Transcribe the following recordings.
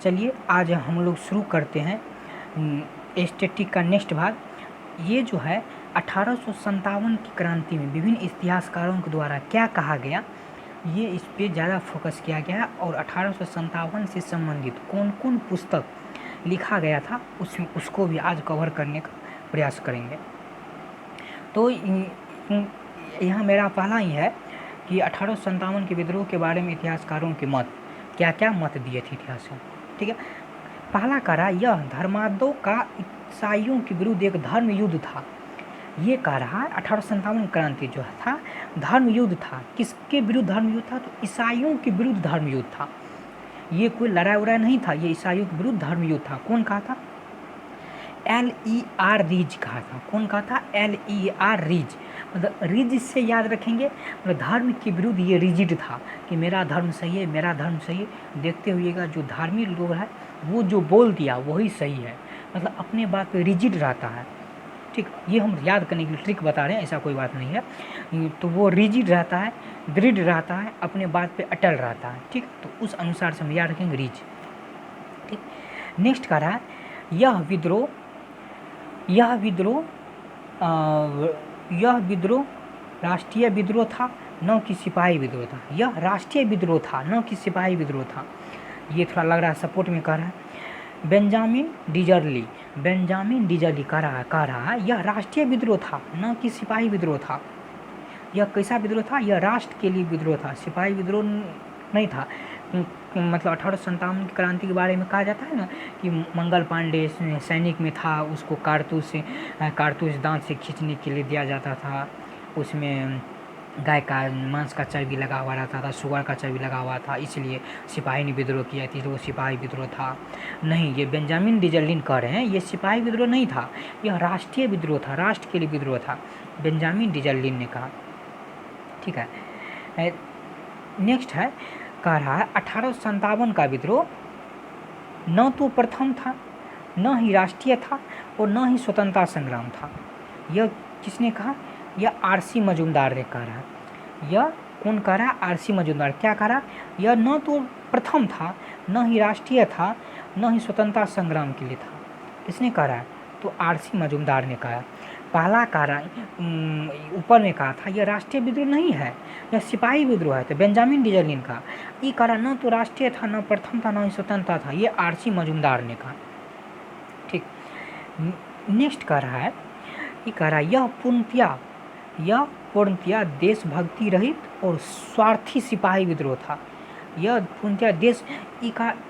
चलिए आज हम लोग शुरू करते हैं स्टैटिक का नेक्स्ट भाग। ये जो है 1857 की क्रांति में विभिन्न इतिहासकारों के द्वारा क्या कहा गया, ये इस पे ज़्यादा फोकस किया गया है और 1857 से संबंधित कौन कौन पुस्तक लिखा गया था उसको भी आज कवर करने का प्रयास करेंगे। तो यहाँ मेरा पहला ही है कि 1857 के विद्रोह के बारे में इतिहासकारों के मत क्या क्या मत दिए थे इतिहास में। ठीक है, पहला कह रहा यह धर्मांधों का ईसाइयों के विरुद्ध एक धर्म युद्ध था। ये कह रहा 1857 क्रांति जो था धर्म युद्ध था। किसके विरुद्ध धर्म युद्ध था? तो ईसाइयों के विरुद्ध धर्म युद्ध था। ये कोई लड़ाई उड़ाई नहीं था, ये ईसाइयों के विरुद्ध धर्म युद्ध था। कौन कहा था? LER रीज कहा था। कौन कहा था? LER रीज। मतलब रिज से याद रखेंगे, मतलब धर्म के विरुद्ध ये रिजिड था कि मेरा धर्म सही है, मेरा धर्म सही है। देखते हुएगा जो धार्मिक लोग है वो जो बोल दिया वही सही है, मतलब अपने बात पे रिजिड रहता है। ठीक, ये हम याद करने के लिए ट्रिक बता रहे हैं, ऐसा कोई बात नहीं है। तो वो रिजिड रहता है, दृढ़ रहता है, अपने बात पे अटल रहता है। ठीक, तो उस अनुसार से हम याद रखेंगे रिज। ठीक, नेक्स्ट कह रहा है यह विद्रोह राष्ट्रीय विद्रोह था, न कि सिपाही विद्रोह था। यह राष्ट्रीय विद्रोह था, न कि सिपाही विद्रोह था। ये थोड़ा लग रहा है सपोर्ट में कह रहा है। बेंजामिन डिजरली कह रहा है यह राष्ट्रीय विद्रोह था, न कि सिपाही विद्रोह था। यह कैसा विद्रोह था? यह राष्ट्र के लिए विद्रोह था, सिपाही विद्रोह नहीं था। मतलब 1857 की क्रांति के बारे में कहा जाता है ना कि मंगल पांडे सैनिक में था, उसको कारतूस दांत से खींचने के लिए दिया जाता था। उसमें गाय का मांस का चर्बी लगा हुआ रहता था, शुगर का चर्बी लगा हुआ था, इसलिए सिपाही ने विद्रोह किया थी, तो वो सिपाही विद्रोह था। नहीं, ये बेंजामिन डिजरलिन कह रहे हैं ये सिपाही विद्रोह नहीं था, यह राष्ट्रीय विद्रोह था, राष्ट्र के लिए विद्रोह था, बेंजामिन डिजरलिन ने कहा। ठीक है, नेक्स्ट है कह रहा है 1857 का विद्रोह न तो प्रथम था, न ही राष्ट्रीय था और न ही स्वतंत्रता संग्राम था। यह किसने कहा? यह RC मजूमदार ने कह रहा है। यह कौन कह रहा है? RC मजूमदार। क्या कह रहा? यह न तो प्रथम था, न ही राष्ट्रीय था, न ही स्वतंत्रता संग्राम के लिए था। किसने कह रहा है? तो RC मजूमदार ने कहा। पहला कारण ऊपर में कहा था यह राष्ट्रीय विद्रोह नहीं है, यह सिपाही विद्रोह है, तो बेंजामिन डिजरलिन का। ये कारण न तो राष्ट्रीय था, न प्रथम था, न ही स्वतंत्रता था, ये RC मजूमदार ने कहा। ठीक, नेक्स्ट कह रहा है, ये कह रहा है यह पूर्णतया देशभक्ति रहित और स्वार्थी सिपाही विद्रोह था। यह पूर्णतया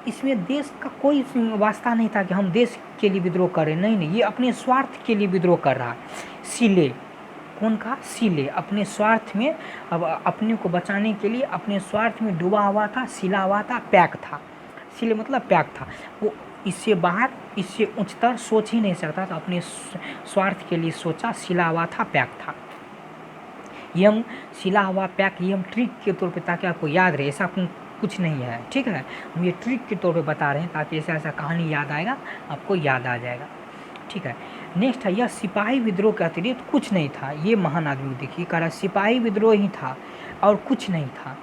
इसमें देश का कोई वास्ता नहीं था कि हम देश के लिए विद्रोह करें। नहीं, ये अपने स्वार्थ के लिए विद्रोह कर रहा है। सिले, कौन कहा? सिले अपने स्वार्थ में, अब अपने को बचाने के लिए अपने स्वार्थ में डूबा हुआ था, सिला हुआ था, पैक था। सिले मतलब पैक था, वो इससे बाहर, इससे उच्चतर सोच ही नहीं सकता था, अपने स्वार्थ के लिए सोचा, सिला हुआ था, पैक था। ये हम सिला हुआ पैक, ये हम ट्रिक के तौर पे ताकि आपको याद रहे, ऐसा कुछ नहीं है। ठीक है, हम ये ट्रिक के तौर पे बता रहे हैं ताकि ऐसा कहानी याद आएगा, आपको याद आ जाएगा। ठीक है, नेक्स्ट है यह सिपाही विद्रोह के अतिरिक्त कुछ नहीं था। ये महान आदमी देखिए कह रहा सिपाही विद्रोह ही था और कुछ नहीं था।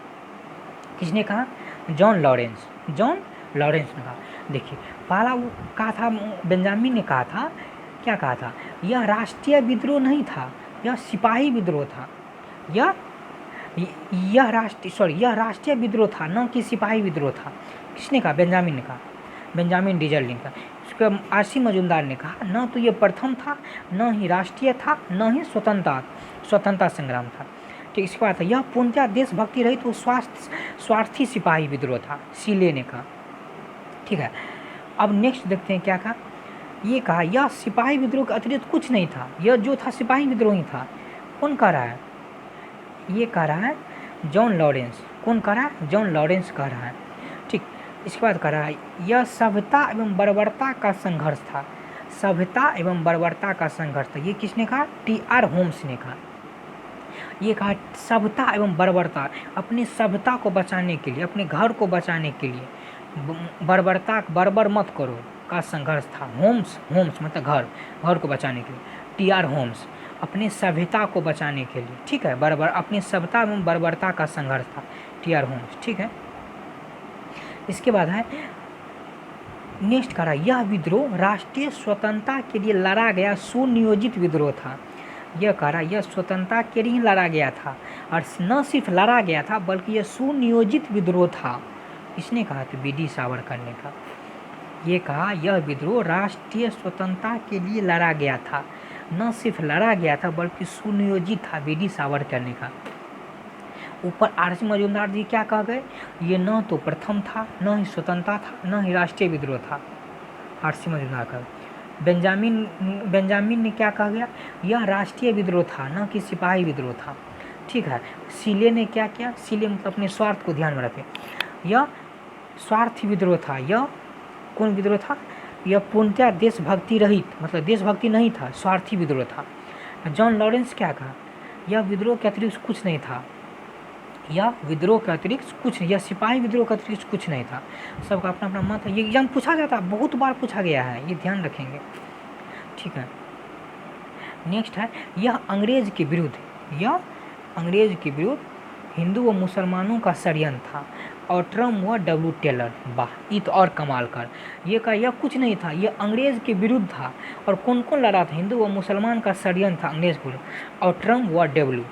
किसने कहा? जॉन लॉरेंस ने कहा। देखिए पहला वो कहा था, बेंजामिन ने कहा था, क्या कहा था? यह राष्ट्रीय विद्रोह नहीं था, यह सिपाही विद्रोह था। यह राष्ट्रीय विद्रोह था, न कि सिपाही विद्रोह था। किसने कहा? बेंजामिन ने कहा, बेंजामिन डिजरलिन का। उसके RC मजूमदार ने कहा न तो ये प्रथम था, न ही राष्ट्रीय था, न ही स्वतंत्रता संग्राम था। ठीक, इसके बाद यह पूर्णतः देशभक्ति रहित वो स्वार्थी सिपाही विद्रोह था, सीले ने कहा। ठीक है, अब नेक्स्ट देखते हैं क्या कहा। ये कहा यह सिपाही विद्रोह के अतिरिक्त कुछ नहीं था, यह जो था सिपाही विद्रोह ही था। कौन कह रहा है? ये कह रहा है जॉन लॉरेंस। कौन कह रहा है? जॉन लॉरेंस कह रहा है। ठीक, इसके बाद कह रहा है यह सभ्यता एवं बर्बरता का संघर्ष था। सभ्यता एवं बर्बरता का संघर्ष था। ये किसने कहा? TR होम्स ने कहा। ये कहा सभ्यता एवं बर्बरता, अपनी सभ्यता को बचाने के लिए, अपने घर को बचाने के लिए बर्बर मत करो का संघर्ष था। होम्स मतलब घर को बचाने के लिए। TR होम्स अपने सभ्यता को बचाने के लिए। ठीक है, अपनी सभ्यता एवं बर्बरता का संघर्ष था, TR होम्स। ठीक है, इसके बाद है नेक्स्ट कह रहा है यह विद्रोह राष्ट्रीय स्वतंत्रता के लिए लड़ा गया सुनियोजित विद्रोह था। यह कह रहा है यह स्वतंत्रता के लिए लड़ा गया था, और न सिर्फ लड़ा गया था बल्कि यह सुनियोजित विद्रोह था। इसने कहा तो बी डी सावरकर ने कहा। ये कहा यह विद्रोह राष्ट्रीय स्वतंत्रता के लिए लड़ा गया था, न सिर्फ लड़ा गया था बल्कि सुनियोजित था, बी डी सावरकर ने कहा। ऊपर आर.सी. मजूमदार जी क्या कह गए, ये न तो प्रथम था, न ही स्वतंत्रता था, न ही राष्ट्रीय विद्रोह था। आर.सी. मजूमदार का बेंजामिन ने क्या कहा गया, यह राष्ट्रीय विद्रोह था, न कि सिपाही विद्रोह था। ठीक है। सीले ने क्या किया, सीले मतलब अपने स्वार्थ को ध्यान में रखे, यह स्वार्थी विद्रोह था। यह कौन विद्रोह था, यह पूर्णतः देशभक्ति रहित, मतलब देशभक्ति नहीं था, स्वार्थी विद्रोह था। जॉन लॉरेंस क्या कहा, यह विद्रोह के अतिरिक्त कुछ नहीं था, यह विद्रोह के अतिरिक्त कुछ, यह सिपाही विद्रोह के अतिरिक्त कुछ नहीं था। सबका अपना अपना मत है, ये एग्जाम पूछा जाता है, बहुत बार पूछा गया है, ये ध्यान रखेंगे। ठीक है। नेक्स्ट है यह अंग्रेज के विरुद्ध, यह अंग्रेज के विरुद्ध हिंदू व मुसलमानों का षड्यंत्र था। ऑट्रम व डब्ल्यू टेलर, वाह ये तो और कमाल कर, ये कहा यह कुछ नहीं था, यह अंग्रेज के विरुद्ध था। और कौन कौन लड़ा था, हिंदू व मुसलमान का षड्यंत्र था अंग्रेज के विरुद्ध। ऑट्रम व डब्ल्यू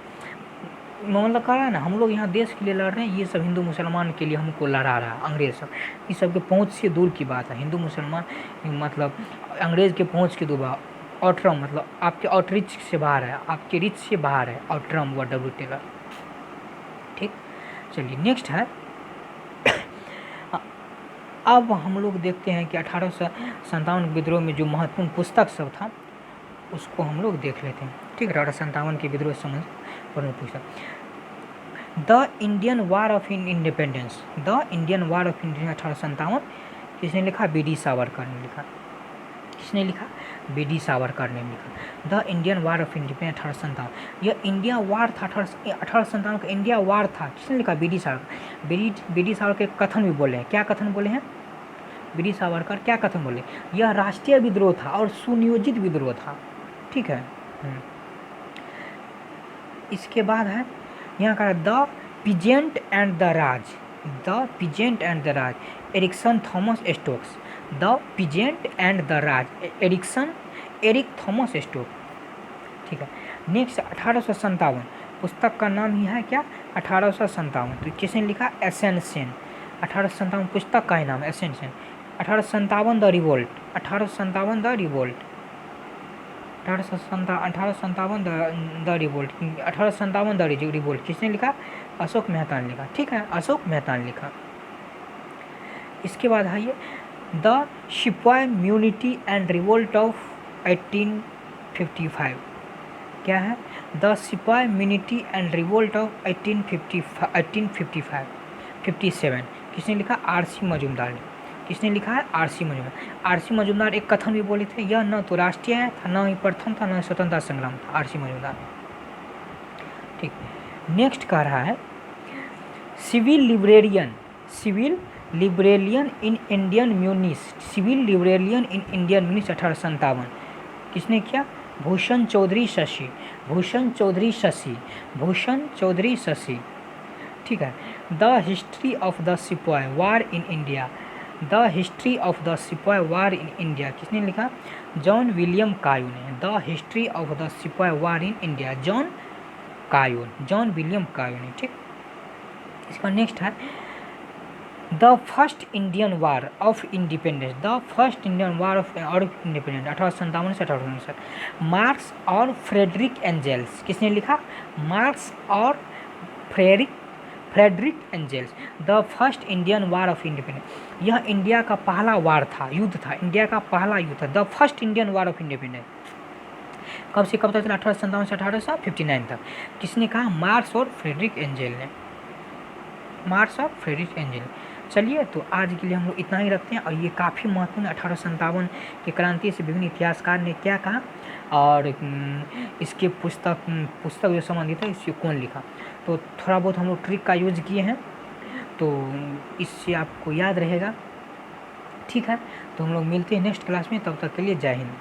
मतलब कह रहा है ना, हम लोग यहाँ देश के लिए लड़ रहे हैं, ये सब हिंदू मुसलमान के लिए हमको लड़ा रहा है अंग्रेज सब, ये सब के पहुँच से दूर की बात है। हिंदू मुसलमान मतलब अंग्रेज के पहुँच के दूर। ऑट्रम मतलब आपके आउटरीच से बाहर है, आपके रीच से बाहर है, ऑट्रम व डब्ल्यू टेलर। ठीक, चलिए नेक्स्ट है। अब हम लोग देखते हैं कि 1857 विद्रोह में जो महत्वपूर्ण पुस्तक सब था उसको हम लोग देख लेते हैं। ठीक है, 1857 के विद्रोह समझ पर पुस्तक the Indian war of independence, the Indian war of independence 1857 किसने लिखा, बी डी सावरकर ने लिखा। किसने लिखा, बी डी सावरकर ने लिखा। The Indian war of independence 1857, यह इंडिया वार था, 1857 का इंडिया वार था। किसने लिखा, B D Savarkar. B D Savarkar के कथन भी बोले हैं, क्या कथन बोले हैं, बी डी सावरकर क्या कथन बोले, यह राष्ट्रीय विद्रोह था और सुनियोजित विद्रोह था। ठीक है। इसके बाद है यहाँ का the peasant and the Raj, the peasant and the Raj, Ericsson Thomas Stokes. The peasant and the Raj, Eric Thomas Stoke. ठीक है। नेक्स्ट 1857 पुस्तक का नाम ही है क्या, 1857। तो किसने लिखा, एसेनसेन। 1857 पुस्तक का ही नाम एसेनसेन। 1857 the revolt, 1857 the revolt, 1857 the revolt, 1857 the revolt किसने लिखा, अशोक मेहता ने लिखा। ठीक है, अशोक मेहता ने लिखा। इसके बाद है ये द सिपाही म्यूनिटी एंड रिवोल्ट ऑफ 1855, क्या है, द सिपाही म्यूनिटी एंड रिवोल्ट ऑफ 1857 किसने लिखा, आर.सी. मजूमदार ने। किसने लिखा है, आर.सी. मजूमदार। आर.सी. मजूमदार एक कथन भी बोले थे, यह न तो राष्ट्रीय था, न ही प्रथम था, न ही स्वतंत्रता संग्राम था, आर.सी. मजूमदार। ठीक, नेक्स्ट कह रहा है सिविल लिबरेलियन इन इंडियन म्यूनिस्ट, सिविल लिबरेलियन इन इंडियन म्यूनिस्ट 1857 किसने किया, भूषण चौधरी शशि, भूषण चौधरी शशि। ठीक है। The history of the sipahi war in India, the history of the sipahi war in India किसने लिखा, जॉन विलियम कायो ने। The history of the sipahi war in India, John William कायो ने। ठीक, इसका नेक्स्ट है the first Indian war of independence, the first Indian war of independence 1857 से 1859, marks और Frederick angels किसने लिखा, मार्क्स और Frederick angels. The first Indian war of independence, यह इंडिया का पहला वार था, युद्ध था, इंडिया का पहला युद्ध था। The first Indian war of independence कब से कब तक चला, 1857 से 1859 तक। किसने कहा, मार्क्स और फ्रेडरिक एंजेल ने, मार्क्स और फ्रेडरिक एंजेल। चलिए, तो आज के लिए हम लोग इतना ही रखते हैं। और ये काफ़ी महत्वपूर्ण 1857 के क्रांति से विभिन्न इतिहासकार ने क्या कहा और इसके पुस्तक जो संबंधित है इससे कौन लिखा, तो थोड़ा बहुत हम लोग ट्रिक का यूज किए हैं, तो इससे आपको याद रहेगा। ठीक है, तो हम लोग मिलते हैं नेक्स्ट क्लास में, तब तक के लिए जय हिंद।